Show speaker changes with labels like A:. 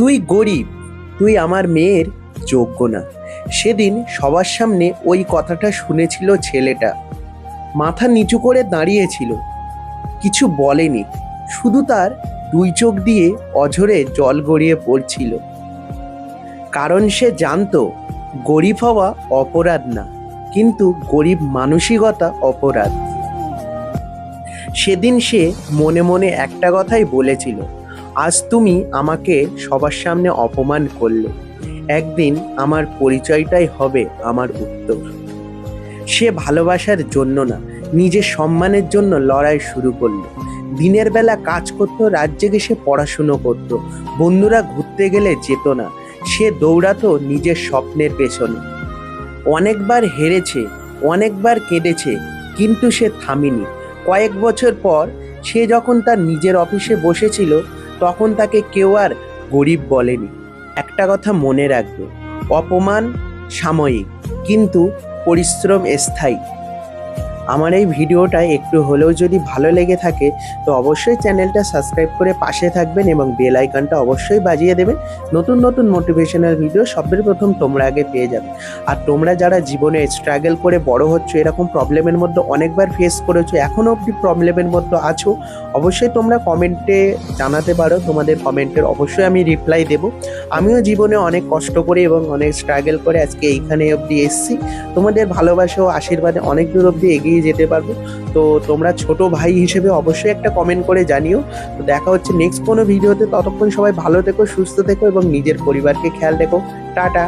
A: তুই গরিব, তুই আমার মেয়ের যোগ্য না। সেদিন সবার সামনে ওই কথাটা শুনেছিল ছেলেটা। মাথা নিচু করে দাঁড়িয়েছিল, কিছু বলেনি, শুধু তার দুই চোখ দিয়ে অঝরে জল গড়িয়ে পড়ছিল। কারণ সে জানতো গরিব হওয়া অপরাধ না, কিন্তু গরিব মানসিকতা অপরাধ। সেদিন সে মনে মনে একটা কথাই বলেছিল, আজ তুমি আমাকে সবার সামনে অপমান করলে, একদিন আমার পরিচয়টাই হবে আমার উত্তর। সে ভালোবাসার জন্য না, নিজের সম্মানের জন্য লড়াই শুরু করলো। দিনের বেলা কাজ করতো, রাত জেগে সে পড়াশুনো করতো। বন্ধুরা ঘুরতে গেলে যেত না, সে দৌড়াতো নিজের স্বপ্নের পেছনে। অনেকবার হেরেছে, অনেকবার কেঁদেছে, কিন্তু সে থামেনি। কয়েক বছর পর সে যখন তার নিজের অফিসে বসেছিল, তখন তাকে কেউ আর গরিব বলেনি। একটা কথা মনে রাখবে, অপমান সাময়িক, কিন্তু পরিশ্রম স্থায়ী। আমার এই ভিডিওটা একটু হলেও যদি ভালো লেগে থাকে তো অবশ্যই চ্যানেলটা সাবস্ক্রাইব করে পাশে থাকবেন এবং বেল আইকনটা অবশ্যই বাজিয়ে দেবেন। নতুন নতুন মোটিভেশনাল ভিডিও সবের প্রথম তোমরা আগে পেয়ে যাবে। আর তোমরা যারা জীবনে স্ট্রাগল করে বড় হচ্ছ, এরকম প্রবলেমের মধ্যে অনেকবার ফেস করেছো, এখনও অবধি প্রবলেমের মধ্যে আছো, অবশ্যই তোমরা কমেন্টে জানাতে পারো। তোমাদের কমেন্টের অবশ্যই আমি রিপ্লাই দেবো। আমিও জীবনে অনেক কষ্ট করে এবং অনেক স্ট্রাগল করে আজকে এইখানে অবধি এসেছি। তোমাদের ভালোবাসা ও আশীর্বাদে অনেক দূর অবধি এগিয়ে যেতে পারবো। তো তোমরা ছোট ভাই হিসেবে অবশ্যই একটা কমেন্ট করে জানিও। তো দেখা হচ্ছে নেক্সট কোনো ভিডিওতে। ততক্ষণ সবাই ভালো থেকো, সুস্থ থেকো এবং নিজের পরিবারকে খেয়াল রেখো। টাটা।